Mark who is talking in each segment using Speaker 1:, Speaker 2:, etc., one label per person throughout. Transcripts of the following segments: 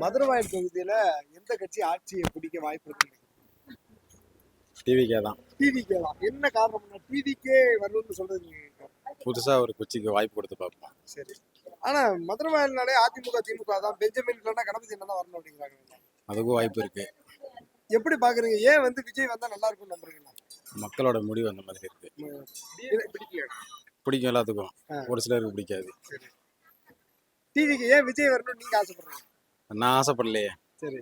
Speaker 1: மதுரவாயல் தொகுதியில எந்த கட்சி ஆட்சியை பிடிக்க வாய்ப்பு இருக்கு?
Speaker 2: டிவிக்கே தான்.
Speaker 1: டிவிகே தான். என்ன காரணம்னா டிவிகே வரணும்னு சொல்றது
Speaker 2: புதுசா ஒரு கட்சிக்கு வாய்ப்பு கொடுத்து பார்ப்போம்.
Speaker 1: சரி. ஆனா மதுரவாயல்னாலே அதிமுக திமுக தான், பெஞ்சமின் இல்லைன்னா கணபதி என்ன தான் வரணும் அப்படிங்கிறாங்க.
Speaker 2: அதுக்கும் வாய்ப்பு இருக்கு.
Speaker 1: எப்படி பாக்குறீங்க? ஏன் விஜய் வந்தா நல்லா இருக்கும்னு நம்புறீங்களா?
Speaker 2: மக்களோட முடிவு அந்த மாதிரி இருக்கு. பிடிக்கும் எல்லாத்துக்கும், ஒரு சிலருக்கு பிடிக்காது.
Speaker 1: டிவிக்கு ஏன் விஜய் வரணும் நீங்க ஆசைப்படுறீங்க?
Speaker 2: நான் ஆசைப்படலையே,
Speaker 1: சரி,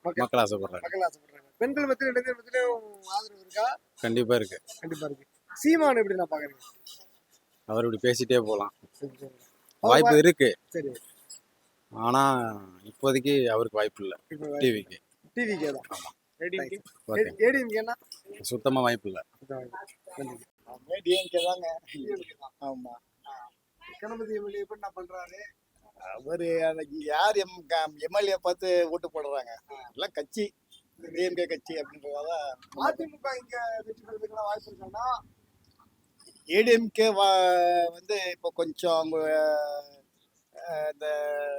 Speaker 2: மக்கள் ஆசைப்படுறாங்க.
Speaker 1: மக்கள் ஆசைப்படுறாங்க. பெண்கள் மத்தியிலும் இளைஞர் மத்தியிலும் ஆதரவு இருக்கா?
Speaker 2: கண்டிப்பா இருக்கு.
Speaker 1: கண்டிப்பா இருக்கு. சீமான் எப்படி நான் பாக்குறீங்க?
Speaker 2: அவர் இப்படி பேசிட்டே போலாம்,
Speaker 1: சரி, சரி.
Speaker 2: வாய்ப்பு இருக்கு.
Speaker 1: சரி,
Speaker 2: ஆனா இப்போதைக்கு அவருக்கு வாய்ப்பு இல்லை. டிவிக்கு
Speaker 1: டிவிகே தான்.
Speaker 2: ஆமா.
Speaker 1: ஓகே. ஏடிஎம்கேனா
Speaker 2: சுத்தமா வாய்ப்பு இல்லை.
Speaker 1: டிஎம்கே தாங்க. ஆமா. கணபதி எம்எல்ஏ எப்படி நான் பண்றாரு?
Speaker 3: அவரு அன்னைக்கு யார் எம்எல்ஏ பார்த்து ஓட்டு போடுறாங்க, எல்லாம் கட்சி டிஎம்கே கட்சி அப்படின்றதால.
Speaker 1: அதிமுக இங்க வெற்றி பெறதுக்குலாம் வாய்ப்பு இருக்கான்னா?
Speaker 3: ஏடிஎம்கே வந்து இப்போ கொஞ்சம் அவங்க இந்த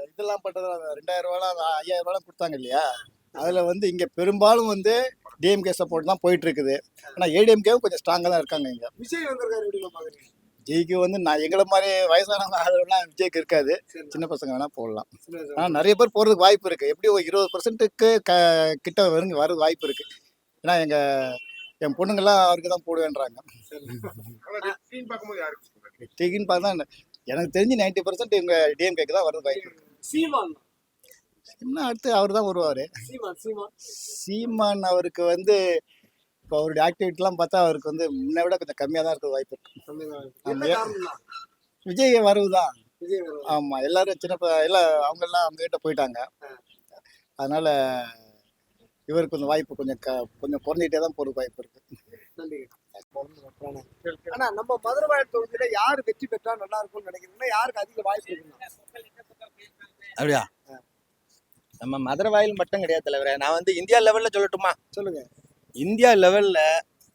Speaker 3: இதெல்லாம் பண்றது 2000 5000 கொடுத்தாங்க இல்லையா, அதில் வந்து இங்கே பெரும்பாலும் வந்து டிஎம்கே சப்போர்ட் தான் போயிட்டு இருக்குது. ஆனால் ஏடிஎம்கேவும் கொஞ்சம் ஸ்ட்ராங்காக தான் இருக்காங்க. இங்கே
Speaker 1: விஜய் வந்திருக்காரு, எப்படி பாக்குறீங்க?
Speaker 3: விஜய்க்கு வந்து நான் எங்களை மாதிரி வயசானவங்க ஆதரவுலாம் விஜய்க்கு இருக்காது, சின்ன பசங்க வேணா போடலாம். ஆனால் நிறைய பேர் போகிறதுக்கு வாய்ப்பு இருக்குது. எப்படி ஒரு 20%க்கு கிட்ட வர வாய்ப்பு இருக்குது. ஏன்னா என் பொண்ணுங்கள்லாம் அவருக்கு தான் போடுவேன்றாங்க. டிகின்னு பார்த்தா எனக்கு தெரிஞ்சு 90% இவங்க டிஎம்கேக்கு தான் வரது வாய்ப்பு இருக்குது.
Speaker 1: சீமான்
Speaker 3: என்ன அடுத்து அவர் தான் வருவார். சீமான் அவருக்கு வந்து இப்போ அவருடைய ஆக்டிவிட்டிலாம் பார்த்தா அவருக்கு வந்து முன்ன விட கொஞ்சம் கம்மியாக தான் இருக்க வாய்ப்பு இருக்கு. விஜய் வருவுதான். ஆமாம், எல்லாரும் எல்லாம் அவங்கெல்லாம் அவங்ககிட்ட போயிட்டாங்க. அதனால இவருக்கு கொஞ்சம் வாய்ப்பு கொஞ்சம் குறைஞ்சிட்டே தான் போகிற வாய்ப்பு இருக்கு.
Speaker 1: ஆனா நம்ம மதுரவாயல் தொகுதியில யாரு வெற்றி பெற்றா நல்லா இருக்கும்னு நினைக்கிறீங்கன்னா, யாருக்கு அதிக வாய்ப்பு இருக்குன்னா?
Speaker 4: அப்படியா? நம்ம மதுரவாயில் மட்டும் கிடையாது தலைவரே, நான் வந்து இந்தியா லெவல்ல சொல்லட்டுமா?
Speaker 1: சொல்லுங்க.
Speaker 4: இந்தியா லெவல்ல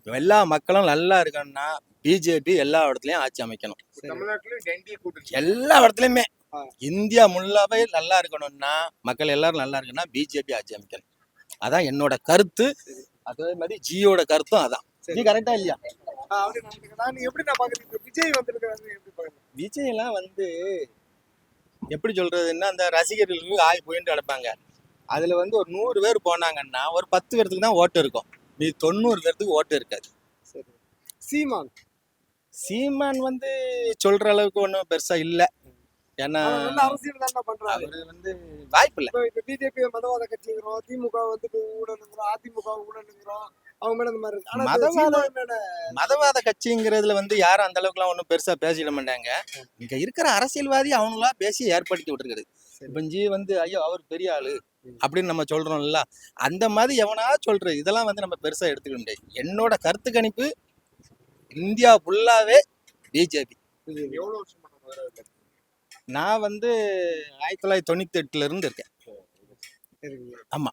Speaker 4: எல்லா மக்களும் நல்லா இருக்கணும்னா பிஜேபி எல்லா இடத்துலயும் ஆட்சி அமைக்கணும். எல்லா இடத்துலயுமே இந்தியா முல்லாவே நல்லா இருக்கணும்னா, மக்கள் எல்லாரும் நல்லா இருக்கணும்னா பிஜேபி ஆட்சி அமைக்கணும். அதான் என்னோட கருத்து. அதே மாதிரி ஜியோட கருத்தும் அதான். ஜி கரெக்டா இல்லையா? விஜய் எல்லாம் வந்து எப்படி சொல்றதுன்னா, அந்த ரசிகர்களுக்கு ஆய் போயிட்டு கிடப்பாங்க. அதுல வந்து ஒரு 100 பேர் போனாங்கன்னா ஒரு 10 பேருக்கு தான் ஓட்டு இருக்கும், மீது 90 பேருக்கு ஓட்டு இருக்காது. சீமான் வந்து சொல்ற அளவுக்கு ஒன்றும் பெருசா இல்லை. ஏன்னா அவரு வந்து வாய்ப்பு இல்லை.
Speaker 1: பிஜேபி மதவாத கட்சிங்கிறோம், திமுக வந்து ஊழலுங்கிறோம், அதிமுக ஊழலுங்கிறோம். அவங்க மேல இந்த மாதிரி
Speaker 4: மதவாத கட்சிங்கிறதுல வந்து யாரும் அந்த அளவுக்கு எல்லாம் ஒன்றும் பெருசா பேசிட மாட்டாங்க. இங்க இருக்கிற அரசியல்வாதி அவங்களா பேசி ஏற்படுத்தி விட்டுருக்குது. இப்ப ஜி வந்து ஐயோ அவர் பெரிய ஆளு அப்படின்னு நம்ம சொல்றோம்ல, அந்த மாதிரி எவனா சொல்றது இதெல்லாம் வந்து நம்ம பெருசா எடுத்துக்க முடியாது. என்னோட கருத்து கணிப்பு இந்தியா ஃபுல்லாவே பிஜேபி. நான் வந்து 1998 இருந்து இருக்கேன். ஆமா.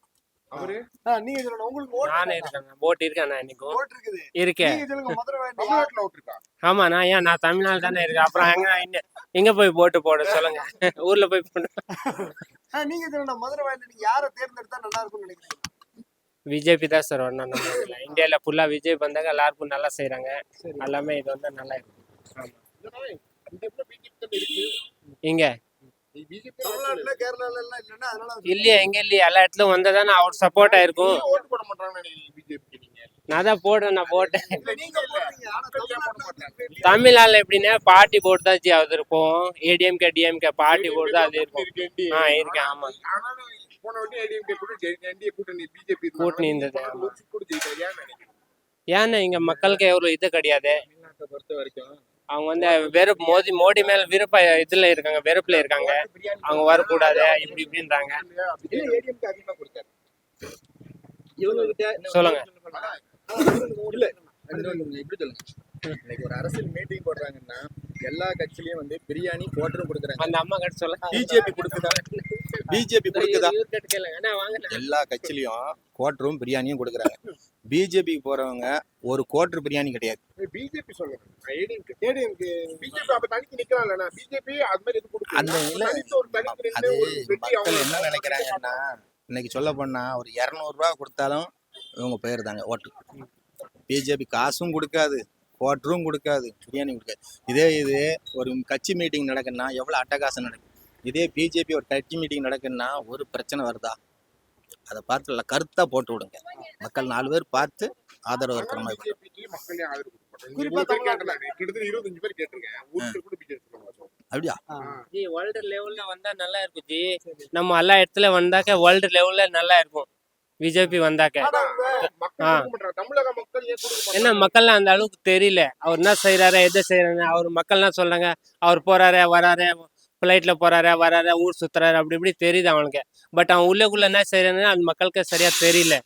Speaker 1: நீங்க சொல்லுங்க, உங்களுக்கு
Speaker 5: ஓட்டு இருக்கேன். நான் இன்னைக்கு இருக்கேன். ஆமா, நான் தமிழ்நாடு தானே இருக்கேன். அப்புறம் எங்க போய் ஓட்டு போட சொல்லுங்க, ஊர்ல போய் போட.
Speaker 1: நீங்க சொல்லுங்க, மதுரவாயல்ல நீங்க யாரை தேர்ந்தெடுத்தா நல்லா இருக்கும்னு நினைக்கிறீங்க?
Speaker 5: பிஜேபி தான் சார் வரணும். நம்ம இந்தியால ஃபுல்லா விஜய் வந்தாங்க, எல்லாருக்கும் நல்லா செய்யறாங்க. எல்லாமே இது வந்து நல்லா இருக்கு. இங்க இல்லையா? எங்க இல்லையா? எல்லா இடத்துலயும் வந்ததானே அவர் சப்போர்ட் ஆயிருக்கும். நான் தான் போடுறேன். நான் போட்டேன். தமிழ்நாடுல எப்படின்னா பார்ட்டி போட்டு தான் அது இருக்கும். ஏடிஎம்கே டிஎம்கே பார்ட்டி போட்டு தான் அது இருக்கும். இருக்கேன். ஆமா, கூட்டணி இருந்தது. ஏன்னா இங்க மக்களுக்கு எவ்வளவு இது கிடையாது. அவங்க வந்து மோடி மேல இதுல இருக்காங்க, வெறுப்புல இருக்காங்க. அவங்க வரக்கூடாது இப்படி இப்படின்றாங்க. சொல்லுங்க.
Speaker 4: இன்னைக்கு ஒரு அரசியல் மீட்டிங் போடுறாங்கன்னா எல்லா கட்சியிலயும் வந்து பிரியாணி குவாட்டரும் கொடுக்குறாங்க.
Speaker 5: அந்த அம்மா கிட்ட சொல்ல.
Speaker 4: பிஜேபி கொடுக்குதா? பிஜேபி கொடுக்குதா? எல்லா கட்சியிலயும் குவாட்டரும் பிரியாணியும் கொடுக்குறாங்க. பிஜேபிக்கு போறவங்க ஒரு கோட்டர் பிரியாணி கிடையாது.
Speaker 6: பிஜேபி சொல்லுங்க. ஏடிஎம்கே
Speaker 1: ஏடிஎம்கே
Speaker 6: பிஜேபி அப்ப தனித்து நிக்கலாம்ல. பிஜேபி அது மாதிரி எது கொடுக்கும்
Speaker 4: அந்த இல்ல,
Speaker 6: தனித்து
Speaker 4: அது
Speaker 6: நின்று ஒரு வெற்றி
Speaker 4: மக்கள்
Speaker 6: அவங்க
Speaker 4: என்ன நினைக்கிறாங்கன்னா, இன்னைக்கு சொல்ல போனா ஒரு 200 ரூபா கொடுத்தாலும் இவங்க போயிருந்தாங்க ஓட்டு. பிஜேபி காசும் கொடுக்காது, கோட்டரும் கொடுக்காது, பிரியாணி கொடுக்காது. இது ஒரு கட்சி மீட்டிங் நடக்குன்னா எவ்வளவு அட்டகாசம் நடக்கும். இதே பிஜேபி ஒரு கட்சி மீட்டிங் நடக்குன்னா ஒரு பிரச்சனை வருதா, அதை பார்த்து நல்லா கருத்தா போட்டு விடுங்க. மக்கள் 4 பேர் பார்த்து ஆதரவு இருக்கிற மாதிரி பண்ணுங்க.
Speaker 6: பிஜேபிக்கு மக்களே ஆதரவு கொடுப்பாங்க.
Speaker 1: குறிப்பா
Speaker 6: கேட்டல கிட்டத்தட்ட 25 பேர் கேட்டிருக்கேன். ஒருத்தர் கூட பிஜேபி சொல்லுங்க.
Speaker 4: அப்படியா?
Speaker 5: ஜி வேர்ல்டு லெவல்ல வந்தா நல்லா இருக்கும் ஜி. நம்ம எல்லா இடத்துல வந்தாக்க வேர்ல்டு லெவல்ல நல்லா இருக்கும் பிஜேபி வந்தாக்க.
Speaker 6: ஆனா மக்கள் கொடுக்க மாட்டாங்க. தமிழக மக்கள் ஏன் கொடுக்க
Speaker 5: ஏன்னா
Speaker 6: மாட்டாங்க?
Speaker 5: மக்கள்லாம் அந்த அளவுக்கு தெரியல அவர் என்ன செய்யறாரு எது செய்யறாரு. அவர் மக்கள்லாம் சொல்றாங்க அவர் போறாரு வராரு, ஃப்ளைட்ல போறாரு வராரு, ஊர் சுத்துறாரு, அப்படி இப்படி தெரியுது அவனுக்கு. பட் அவன் உள்ளக்குள்ள என்ன செய்யறான்னு அந்த மக்களுக்கு சரியா தெரியல.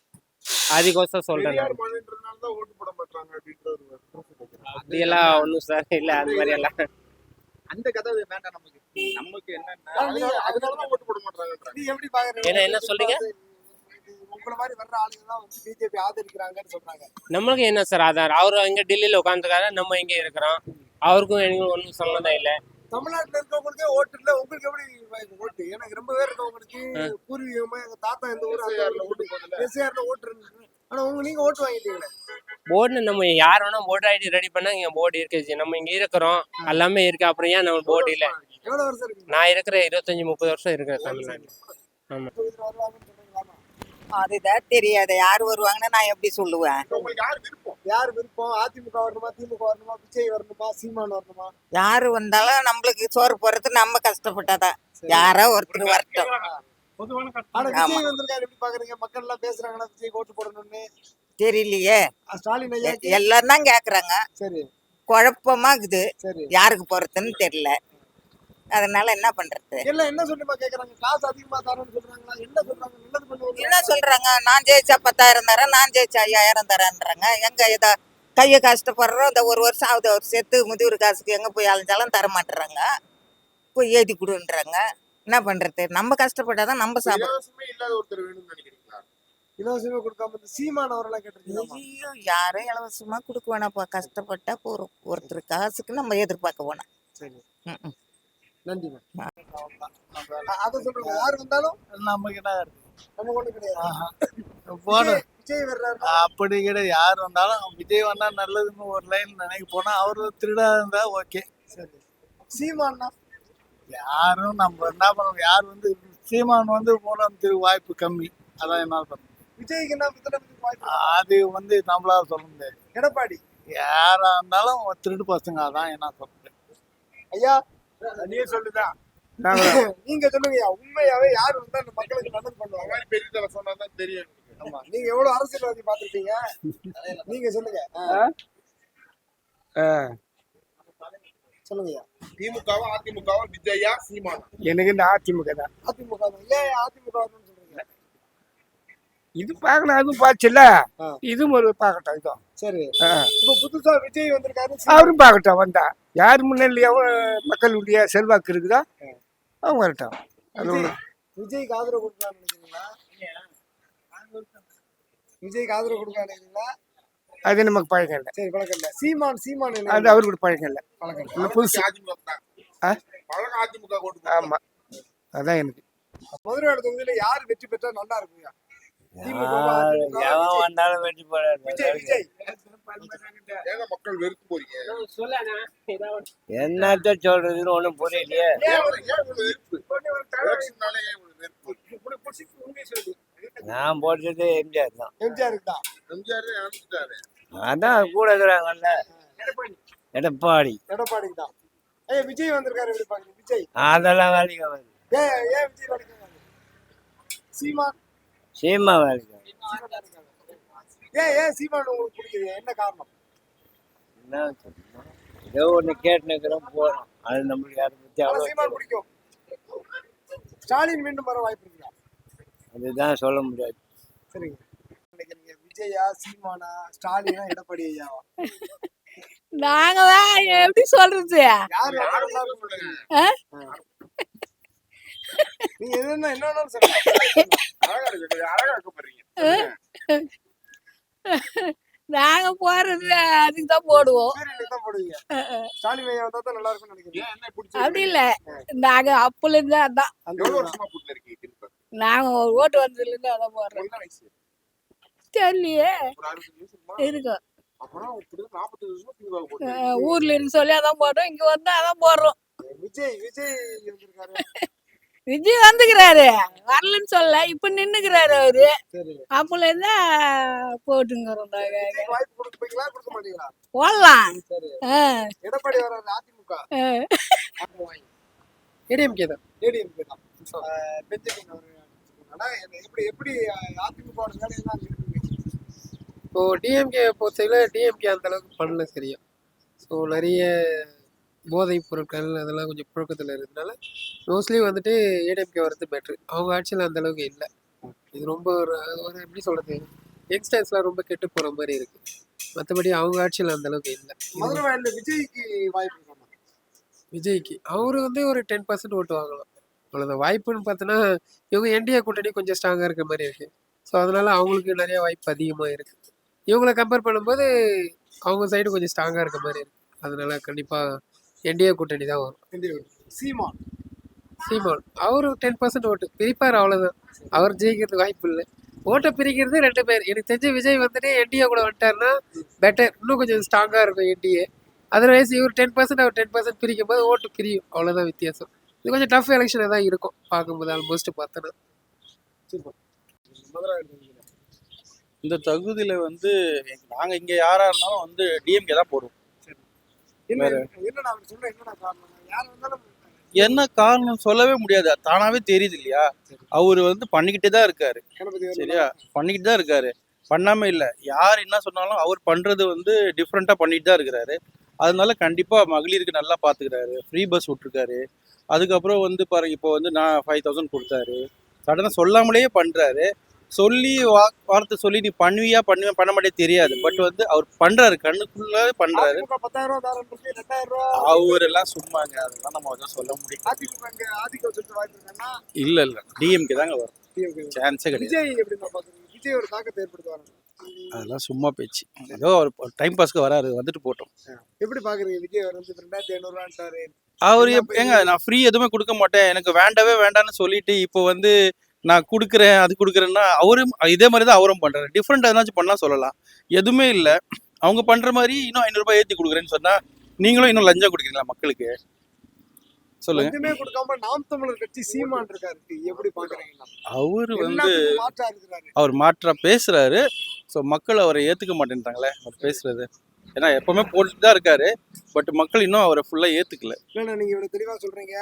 Speaker 5: அதுக்கோசம் சொல்றேன்.
Speaker 6: பெரியார் மகன்றதுனால தான் ஓட்டு போட மாட்டாங்க அப்படின்ற ஒரு
Speaker 5: அப்படியெல்லாம் ஒன்றும் சார் இல்லை அந்த மாதிரி எல்லாம்.
Speaker 4: அந்த கதை வேண்டாம் நமக்கு. நமக்கு என்னன்னா
Speaker 6: அதனாலதான் ஓட்டு போட மாட்டாங்க.
Speaker 1: நீ எப்படி பாக்குறீங்க?
Speaker 5: என்ன சொல்றீங்க?
Speaker 1: உங்களை மாதிரி வர்ற ஆளுங்க தான் வந்து பிஜேபி ஆதரிக்கிறாங்கன்னு சொல்றாங்க.
Speaker 5: நம்மளுக்கு என்ன சார் ஆதார்? அவரு இங்க டெல்லியில உட்காந்துருக்காரு, நம்ம இங்க இருக்கிறோம். அவருக்கும் எனக்கு ஒன்றும் சம்மந்தம் இல்லை.
Speaker 1: தமிழ்நாட்டுல இருக்கவங்களுக்கே ஓட்டு இல்ல, உங்களுக்கு எப்படி ஓட்டு? எனக்கு ரொம்ப பேர் இருக்கவங்களுக்கு பூர்வீகமா எங்க தாத்தா இந்த ஊர்
Speaker 6: ஓட்டு போடல.
Speaker 1: எஸ்ஆர்ல ஓட்டு இருக்கு. ஆனா நீங்க ஓட்டு வாங்கிட்டீங்களே.
Speaker 5: போர்டு நம்ம யார் வேணா ஓட்டர் ஐடி ரெடி பண்ணா இங்க போர்டு இருக்கு. நம்ம இங்க இருக்கிறோம், எல்லாமே இருக்கு. அப்புறம் ஏன் நம்ம போர்டு இல்லை?
Speaker 1: எவ்வளவு வருஷம் இருக்கு?
Speaker 5: நான் இருக்கிற 25-30 வருஷம் இருக்கிறேன் தமிழ்நாடு.
Speaker 1: வருவாங்கன்னு சொல்றீங்களாமா?
Speaker 7: அதுதான் தெரியாது யார் வருவாங்கன்னு நான் எப்படி சொல்லுவேன்.
Speaker 6: உங்களுக்கு யார் விருப்பம்?
Speaker 1: யார் விருப்பம்? அதிமுக வரணுமா, திமுக வரணுமா, விஜய் வரணுமா, சீமான் வரணுமா?
Speaker 7: யாரு வந்தாலும் நம்மளுக்கு சோறு போறது நம்ம கஷ்டப்பட்டாதான். யாரோ ஒருத்தர் வரட்டும்.
Speaker 1: ஆனா
Speaker 7: ஆமா.
Speaker 1: விஜய் வந்திருக்காரு, எப்படி பாக்குறீங்க? மக்கள் எல்லாம் பேசுறாங்கன்னா விஜய் ஓட்டு போடணும்னு.
Speaker 7: தெரியலையே,
Speaker 1: ஸ்டாலின் ஐயா
Speaker 7: எல்லாம் தான் கேக்குறாங்க.
Speaker 1: சரி
Speaker 7: குழப்பமா இருக்குது,
Speaker 1: சரி.
Speaker 7: யாருக்கு போறதுன்னு தெரியல. அதனால என்ன பண்றது?
Speaker 1: எல்லாம் என்ன சொல்லுமா கேக்குறாங்க? காசு அதிகமா தரேன்னு சொல்றாங்களா? என்ன சொல்றாங்க? நல்லது பண்ணுவாங்க.
Speaker 7: என்ன சொல்றாங்க? நான் ஜெயிச்சா 10,000 தரேன், நான் ஜெயிச்சா 5,000 தரேன்றாங்க. எங்க இதை கையை கஷ்டப்படுறோம். இந்த ஒரு வருஷம் ஆகுது அவர் செத்து, முதியோர் காசுக்கு எங்க போய் அலைஞ்சாலும் தர மாட்டுறாங்க. போய் எழுதி கொடுன்றாங்க. என்ன பண்றது? நம்ம கஷ்டப்பட்டாதான் நம்ம சாப்பிடுறோம்.
Speaker 6: இலவசமே இல்லாத ஒருத்தர் வேணும்னு நினைக்கிறீங்களா?
Speaker 1: இலவசமே கொடுக்காம இந்த சீமான் அவரெல்லாம் கேட்டிருக்கீங்களா?
Speaker 7: ஐயோ, யாரும் இலவசமா கொடுக்க வேணாப்பா. கஷ்டப்பட்டா போறோம். ஒருத்தர் காசுக்கு நம்ம எதிர்பார்க்க வேணாம்.
Speaker 1: சரி,
Speaker 7: ம்.
Speaker 1: நன்றி. அத சொல்றேன், யார் வந்தாலும்
Speaker 3: நமக்கு என்ன
Speaker 1: நம்ம ஒண்ணு கிடையாது.
Speaker 3: போடும்
Speaker 1: விஜய் வர்றாரு.
Speaker 3: அப்படி கிடையாது. யார் வந்தாலும் விஜய் வந்தா நல்லதுன்னு ஒரு லைன் நினைக்க போனா அவரு திருடா இருந்தா ஓகே.
Speaker 1: சரி. சீமான்னா
Speaker 3: யாரும் நம்ம என்ன பண்ணுவோம்? யார் வந்து சீமான் வந்து மூலம் வாய்ப்பு கம்மி. அதான் என்ன பண்ணும்.
Speaker 1: விஜய்க்கு என்ன முதலமைச்சர் வாய்ப்பு?
Speaker 3: அது வந்து நம்மளால சொல்ல முடியாது.
Speaker 1: எடப்பாடி
Speaker 3: யாரா இருந்தாலும் திருடு பசங்க. அதான் என்ன சொல்ல முடியாது.
Speaker 1: ஐயா
Speaker 6: நீ சொல்லுதான்.
Speaker 1: நீங்க சொல்லுங்கய்யா, உண்மையாவே யார் வந்தா இந்த மக்களுக்கு நல்லது பண்ணுவாங்க?
Speaker 6: மாதிரி பெரிய தலை சொன்னாதான் தெரியும் எனக்கு.
Speaker 1: ஆமா, நீங்க எவ்வளவு அரசியல்வாதி பாத்திருக்கீங்க, நீங்க சொல்லுங்க. சொல்லுங்கய்யா.
Speaker 6: திமுகவா அதிமுகவா விஜயா சீமானா?
Speaker 8: எனக்கு இந்த அதிமுக தான்.
Speaker 1: அதிமுக தான். ஏன் அதிமுக வரணும்னு சொல்றீங்க?
Speaker 8: இது பார்க்கணும், அதுவும் பார்த்துல
Speaker 1: ஆ.
Speaker 8: இதுவும் ஒரு பார்க்கட்டும். இதுவும்
Speaker 1: சரி.
Speaker 8: ஆ.
Speaker 1: இப்ப புதுசா விஜய் வந்திருக்காரு.
Speaker 8: அவரும் பார்க்கட்டும். வந்தா யார் முன்னிலையாவோ மக்களுடைய செல்வாக்கு இருக்குதோ அவங்க வரட்டும். அது
Speaker 1: விஜய்
Speaker 8: ஒண்ணு.
Speaker 1: விஜய்க்கு ஆதரவு கொடுக்கலாம்னு நினைக்கிறீங்களா? விஜய்க்கு ஆதரவு கொடுக்கலாம்னு நினைக்கிறீங்களா?
Speaker 8: அது நமக்கு பழக்கம் இல்லை.
Speaker 1: சரி, பழக்கம் இல்ல. சீமான் என்ன
Speaker 8: அது அவருக்கு பழக்கம் இல்லை.
Speaker 1: பழக்கம் இல்ல.
Speaker 8: இல்லை புதுசு.
Speaker 6: அதிமுக தான்.
Speaker 8: ஆ?
Speaker 6: பழக அதிமுக ஓட்டு போடுவாங்க.
Speaker 8: ஆமா, அதான் எனக்கு.
Speaker 1: மதுரை தொகுதியில யார் வெற்றி பெற்றா நல்லா இருக்குங்க? திமுக வா, அதிமுக வா,
Speaker 9: எவன் வந்தாலும் வெற்றி போடாது.
Speaker 1: விஜய் விஜய்
Speaker 6: ஏங்க மக்கள் வெறுத்து போறீங்க?
Speaker 9: என்னத்த சொல்றதுன்னு ஒண்ணும் புரியலையே.
Speaker 6: ஏன் இவ்வளவு வெறுப்பு? எலெக்ஷன்னாலே ஏன் இவ்வளவு வெறுப்பு?
Speaker 9: நான் போட்டது எம்ஜிஆர் தான்.
Speaker 1: எம்ஜிஆருக்கு தான்.
Speaker 6: எம்ஜிஆர் இறந்துட்டாரு.
Speaker 9: அதான் கூட இருக்கிறாங்கல்ல எடப்பாடி.
Speaker 1: எடப்பாடிக்கு தான். ஏய், விஜய் வந்திருக்காரு, எப்படி பாக்குறீங்க? விஜய்
Speaker 9: அதெல்லாம் வேலைக்கு ஆகாது.
Speaker 1: ஏன் விஜய் வந்திருக்காரு? சீமான்
Speaker 9: சீமா வேலைக்கு ஆகாது.
Speaker 1: ஏன் சீமான் உங்களுக்கு பிடிக்குது? என்ன காரணம்?
Speaker 9: என்ன சொல்லணும்? ஏதோ ஒண்ணு கேட்டுக்கிறோம் போறோம். அது நம்மளுக்கு அதை பத்தி
Speaker 1: ஆனா
Speaker 9: அவ்வளோ
Speaker 1: சீமான் பிடிக்கும். ஸ்டாலின் மீண்டும் வர வாய்ப்பு இருக்குதா?
Speaker 9: அதுதான் சொல்ல முடியாது.
Speaker 1: சரிங்க. நினைக்கிறீங்க விஜயா, சீமானா, ஸ்டாலினா, எடப்பாடி ஐயாவா?
Speaker 10: நாங்க தான் எப்படி சொல்றது?
Speaker 1: யார்
Speaker 6: யாரும்
Speaker 1: வந்தாலும்
Speaker 6: சொல்லுங்க.
Speaker 1: நீங்க என்ன வேணாலும் சொல்லுங்க.
Speaker 6: அழகா இருக்கு. அழகா இருக்க போறீங்க.
Speaker 10: நாங்க போறது அதுக்கு தான் போடுவோம்.
Speaker 1: சூரியனுக்கு தான் போடுவீங்க. ஸ்டாலின் ஐயா வந்தா தான் நல்லா இருக்கும்னு நினைக்கிறீங்க.
Speaker 6: ஏன் என்ன பிடிச்சது?
Speaker 10: அப்படி இல்ல, நாங்க அப்பல இருந்து அதான்.
Speaker 6: எவ்வளவு வருஷமா கூட்டில இருக்கீங்க திமுக?
Speaker 10: நாங்க ஒரு ஓட்டு வந்ததுல இருந்து அதான் போடுறோம்.
Speaker 6: என்ன வயசு?
Speaker 10: தெரியலையே,
Speaker 6: ஒரு 60 வயசு இருக்குமா?
Speaker 10: இருக்கும்.
Speaker 6: அப்பனா இப்படி 40 வருஷமா திமுக போட்டு
Speaker 10: ஊர்ல இருந்து சொல்லி அதான் போடுறோம், இங்க வந்து அதான் போடுறோம்.
Speaker 1: விஜய் விஜய் வந்திருக்காரு.
Speaker 10: விஜய் வந்துக்கிறாரு, வரலன்னு சொல்ல, இப்ப நின்னுக்கிறாரு அவரு.
Speaker 1: சரி.
Speaker 10: அப்பல இருந்தா போட்டுங்கிறோம்.
Speaker 1: விஜய்க்கு வாய்ப்பு கொடுப்பீங்களா கொடுக்க மாட்டீங்களா?
Speaker 10: போடலாம்.
Speaker 1: சரி.
Speaker 10: ஆ,
Speaker 1: எடப்பாடி வராரு அதிமுக.
Speaker 10: ஆ.
Speaker 1: ஏடிஎம்கே தான். ஏடிஎம்கே தான். பெஞ்சமின் அவர் ஆனா எப்படி எப்படி அதிமுக ஓட வேலையெல்லாம் அங்க இருக்குங்க.
Speaker 11: இப்போ டிஎம்கே பொறுத்தவரை டிஎம்கே அந்த அளவுக்கு பண்ணல சரியா. ஸோ நிறைய போதைப் பொருட்கள் அதெல்லாம் கொஞ்சம் புழக்கத்தில் இருக்கிறதுனால மோஸ்ட்லி வந்துட்டு ஏடிஎம்கே வரது பெட்ரு. அவங்க ஆட்சியில் அந்த அளவுக்கு இல்லை. இது ரொம்ப ஒரு எப்படி சொல்கிறது, யங்ஸ்டர்ஸ்லாம் ரொம்ப கெட்டு போகிற மாதிரி இருக்குது. மற்றபடி அவங்க ஆட்சியில் அந்த அளவுக்கு இல்லை.
Speaker 1: மதுரை வயல்ல விஜய்க்கு வாய்ப்பு இருக்காமா?
Speaker 11: விஜய்க்கு அவர் வந்து ஒரு 10% ஓட்டு வாங்கலாம், அவ்வளோதான். வாய்ப்புன்னு பார்த்தோன்னா இவங்க என்டிஏ கூட்டணி கொஞ்சம் ஸ்ட்ராங்காக இருக்கிற மாதிரி இருக்குது. ஸோ அதனால அவங்களுக்கு நிறைய வாய்ப்பு அதிகமாக இருக்குது. இவங்களை கம்பேர் பண்ணும்போது அவங்க சைடு கொஞ்சம் ஸ்ட்ராங்காக இருக்க மாதிரி இருக்குது. அதனால கண்டிப்பாக என்டிஏ கூட்டணி தான் வரும்.
Speaker 1: சீமான்
Speaker 11: சீமான் அவர் 10% ஓட்டு பிரிப்பார், அவ்வளோதான். அவர் ஜெயிக்கிறதுக்கு வாய்ப்பு இல்லை. ஓட்டை பிரிக்கிறது 2 பேர். எனக்கு தெரிஞ்ச விஜய் வந்துட்டு என்டிஏ கூட வந்துட்டாருன்னா பெட்டர், இன்னும் கொஞ்சம் ஸ்ட்ராங்காக இருக்கும் என்டிஏ. அதர்வைஸ் இவர் 10% அவர் 10% பிரிக்கும் போது ஓட்டு பிரியும், அவ்வளோதான் வித்தியாசம். இது கொஞ்சம் டஃப் எலெக்ஷனாக தான் இருக்கும் பார்க்கும்போது, ஆல்மோஸ்ட் பார்த்தோன்னா.
Speaker 1: மதுரை வயல்ல
Speaker 4: இந்த தகுதியில வந்து நாங்க இங்க யாரா இருந்தாலும் வந்து டிஎம்கே தான் போடுவோம்.
Speaker 1: என்ன என்னடா அவர் சொல்ற என்னடா காரணம்? யார் வந்தாலும்
Speaker 4: என்ன காரணம் சொல்லவே முடியாது, தானாவே தெரியுது இல்லையா. அவர் வந்து பண்ணிக்கிட்டே தான் இருக்காரு,
Speaker 1: கணபதி
Speaker 4: சரியா, பண்ணிக்கிட்டு தான் இருக்காரு, பண்ணாம இல்லை. யார் என்ன சொன்னாலும் அவர் பண்றது வந்து டிஃப்ரெண்டா பண்ணிட்டு தான் இருக்கிறாரு. அதனால கண்டிப்பா மகளிருக்கு நல்லா பாத்துக்கிறாரு, ஃப்ரீ பஸ் விட்டுருக்காரு. அதுக்கப்புறம் வந்து பாருங்க, இப்போ வந்து நான் 5000 கொடுத்தாரு, சடனாக சொல்லாமலேயே பண்றாரு. சொல்லி வார்த்தை சொல்லி நீ பண்ணுவியா பண்ண மாட்டே தெரியாது, பட் வந்து அவர் பண்றாரு, கண்ணுக்குள்ள பண்றாரு.
Speaker 1: 10,000 தாரம் 2000
Speaker 4: அவர் எல்லாம் சும்மாங்க, அதெல்லாம் நம்ம வந்து சொல்ல முடியும்.
Speaker 1: அதிமுக ஆதிக்க சொல்லிட்டு வாய்ப்பு இருக்கான்னா
Speaker 4: இல்ல டிஎம்கே தாங்க வரும்,
Speaker 1: டிஎம்கே.
Speaker 4: சான்ஸே கிடையாது.
Speaker 1: விஜய் எப்படி பாக்குறீங்க? விஜய் ஒரு தாக்கத்தை ஏற்படுத்துவாங்க.
Speaker 4: அதெல்லாம் சும்மா பேச்சு, ஏதோ அவர் டைம் பாஸ்க்கு வராரு, வந்துட்டு போட்டோம்.
Speaker 1: எப்படி பாக்குறீங்க? விஜய் வந்து 2500
Speaker 4: அவர் ஏங்க நான் ஃப்ரீ எதுவுமே கொடுக்க மாட்டேன், எனக்கு வேண்டவே வேண்டாம்னு சொல்லிட்டு இப்போ வந்து நான் கொடுக்குறேன் அது கொடுக்குறேன்னா அவரும் இதே மாதிரி தான் அவரும் பண்றாரு. டிஃப்ரெண்ட் எதனாச்சும் பண்ணா சொல்லலாம், எதுவுமே இல்லை. அவங்க பண்ற மாதிரி இன்னும் 500 ரூபாய் ஏற்றி கொடுக்குறேன்னு சொன்னா நீங்களும் இன்னும் லஞ்சம் கொடுக்குறீங்களா மக்களுக்கு? சொல்லுங்க.
Speaker 1: எதுவுமே கொடுக்காம நாம் தமிழர் கட்சி சீமான் இருக்காரு, எப்படி பாக்குறீங்க?
Speaker 4: அவரு வந்து
Speaker 1: மாற்றா இருக்கிறாரு,
Speaker 4: அவர் மாற்றா பேசுறாரு. ஸோ மக்கள் அவரை ஏத்துக்க மாட்டேன்றாங்களே அவர் பேசுறது. ஏன்னா எப்பவுமே போட்டுட்டு தான் இருக்காரு, பட் மக்கள் இன்னும் அவரை ஃபுல்லா ஏத்துக்கல.
Speaker 1: இல்லைண்ணா நீங்க இவ்வளவு தெளிவா சொல்றீங்க.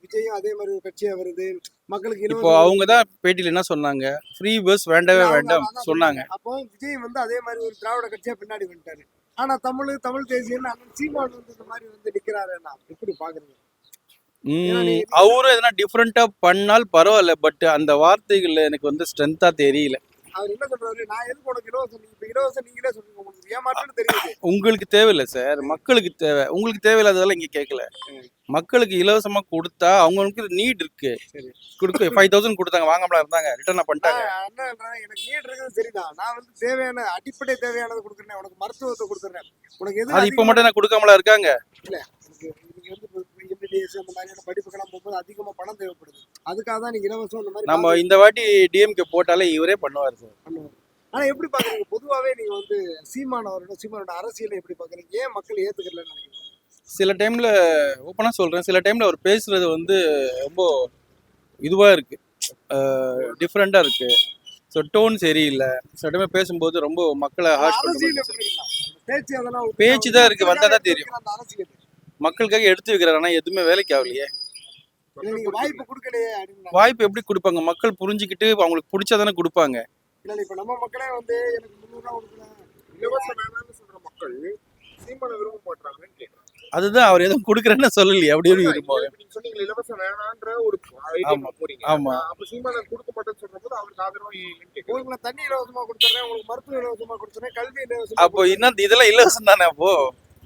Speaker 1: விஜயும் அதே மாதிரி ஒரு கட்சியா வருது, மக்களுக்கு
Speaker 4: இப்போ அவங்க தான் பேட்டியில என்ன சொன்னாங்க, ஃப்ரீ பஸ் வேண்டவே வேண்டாம் சொன்னாங்க.
Speaker 1: அப்போ விஜய் வந்து அதே மாதிரி ஒரு திராவிட கட்சியா பின்னாடி வந்துட்டாரு. ஆனா தமிழ் தேசியம் அண்ணன் சீமான் வந்து இந்த மாதிரி வந்து நிக்கிறாருன்னா எப்படி பாக்குறீங்க?
Speaker 4: அவரும் எதனா டிஃப்ரெண்டா பண்ணால் பரவாயில்ல, பட் அந்த வார்த்தைகள்ல எனக்கு வந்து ஸ்ட்ரென்த்தா தெரியல.
Speaker 1: அவர் என்ன சொல்றாரு, நான் எதுக்கு உனக்கு இலவசம், இப்ப இலவசம் நீங்களே சொல்லுங்க, உங்களுக்கு ஏமாற்றம்னு தெரியுது.
Speaker 4: உங்களுக்கு தேவையில்லை சார், மக்களுக்கு தேவை. உங்களுக்கு தேவையில்லாததெல்லாம் இங்க கேட்கல. மக்களுக்கு இலவசமா கொடுத்தா அவங்களுக்கு நீட் இருக்கு, கொடுக்க 5000 கொடுத்தாங்க, வாங்காமலா இருந்தாங்க, ரிட்டர்ன் பண்ணிட்டாங்க.
Speaker 1: எனக்கு நீட் இருக்குது சரிதான், நான் வந்து தேவையான அடிப்படை தேவையானது கொடுக்குறேன், உனக்கு மருத்துவத்தை கொடுக்குறேன், உனக்கு எது
Speaker 4: அது இப்ப மட்டும் நான் கொடுக்காமலா இருக்காங்க.
Speaker 1: இல்ல நீங்க வந்து எம்பிபிஎஸ் அந்த மாதிரியான படிப்புக்கெல்லாம் போகும்போது அதிகமா பணம் தேவைப்படுது, அதுக்காக தான் நீங்க இலவசம் அந்த மாதிரி
Speaker 4: நம்ம இந்த வாட்டி டிஎம்கே போட்டாலே இவரே பண்ணுவார் சார்.
Speaker 1: பண்ணுவாங்க. ஆனா எப்படி பாக்குறீங்க பொதுவாவே நீங்க வந்து சீமானோட அரசியலை எப்படி பாக்குறீங்க? ஏன் மக்கள் ஏத்துக்கலன்னு நினைக்கிறீங்க?
Speaker 4: சில டைம்ல ஓப்பனா சொல்றேன், சில டைம்ல அவர் பேசுறது வந்து ரொம்ப இதுவா இருக்கு, டிஃப்ரெண்டா இருக்கு. ஸோ டோன் சரியில்லை. சில டைம் பேசும்போது ரொம்ப மக்களை ஹார்ட் பேச்சு தான் இருக்கு, வந்தா தான் தெரியும். மக்களுக்காக எடுத்து வைக்கிறாரு, ஆனா எதுவுமே வேலைக்கு ஆகலையே.
Speaker 1: வாய்ப்பு கொடுக்கலையே.
Speaker 4: வாய்ப்பு எப்படி கொடுப்பாங்க? மக்கள் புரிஞ்சுக்கிட்டு அவங்களுக்கு பிடிச்சாதானே கொடுப்பாங்க.
Speaker 1: இல்ல இப்ப நம்ம மக்களே வந்து எனக்கு 300 ரூபா கொடுக்கலாம்
Speaker 6: இலவசம் வேணாம்னு சொல்ற மக்கள் சீமானை விரும்ப மாட்டாங்கன்னு கேட்கறாங்க.
Speaker 4: அதுதான் அவர் எதுவும் கொடுக்குறேன்னு சொல்லலையே, அப்படியே விரும்புவாங்க.
Speaker 6: நீங்க சொன்னீங்க இலவசம் வேணான்ற ஒரு போறீங்க.
Speaker 4: ஆமா,
Speaker 6: அப்ப சீமானை கொடுக்க மாட்டேன்னு சொல்றபோது அவருக்கு ஆதரவா
Speaker 1: உங்களுக்கு நான் தண்ணி இலவசமா கொடுத்துறேன், உங்களுக்கு மருத்துவ இலவசமா கொடுத்துறேன், கல்வி இலவசமா.
Speaker 4: அப்போ இன்னும் இதெல்லாம் இலவசம் தானே? அப்போ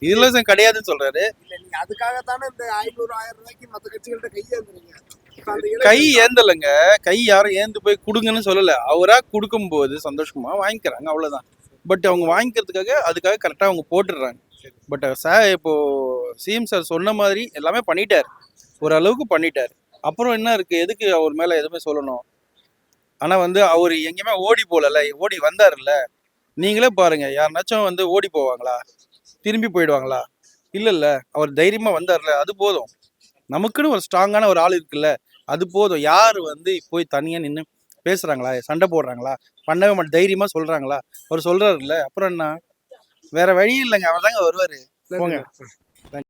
Speaker 4: இலவசம் கிடையாதுன்னு சொல்றாரு.
Speaker 1: இல்ல நீங்க அதுக்காகத்தானே இந்த 500-1000 ரூபாய்க்கு மத்த கட்சிகள்கிட்ட கையேந்துறீங்க.
Speaker 4: கை ஏந்தலைங்க, கை யாரும் ஏந்து போய் கொடுங்கன்னு சொல்லல. அவரா கொடுக்கும் போது சந்தோஷமா வாங்கிக்கிறாங்க, அவ்வளவுதான். பட் அவங்க வாங்கிக்கிறதுக்காக அதுக்காக கரெக்டாக அவங்க போட்டுடுறாங்க. பட் இப்போ சிஎம் சார் சொன்ன மாதிரி எல்லாமே பண்ணிட்டார், ஓரளவுக்கு பண்ணிட்டார். அப்புறம் என்ன இருக்கு, எதுக்கு அவர் மேலே எதுவுமே சொல்லணும்? ஆனால் வந்து அவர் எங்கேயுமே ஓடி போகல, ஓடி வந்தார்ல. நீங்களே பாருங்க, யாருனாச்சும் வந்து ஓடி போவாங்களா, திரும்பி போயிடுவாங்களா? இல்லைல்ல, அவர் தைரியமாக வந்தார்ல, அது போதும். நமக்குன்னு ஒரு ஸ்ட்ராங்கான ஒரு ஆள் இருக்குல்ல, அது போதும். யார் வந்து போய் தனியாக நின்று பேசுகிறாங்களா, சண்டை போடுறாங்களா, பண்ணவே மாட்டேன் தைரியமாக சொல்கிறாங்களா? அவர் சொல்கிறாருல்ல, அப்புறம் என்ன? வேற வழி இல்லைங்க, அவர் தாங்க வருவார். போங்க.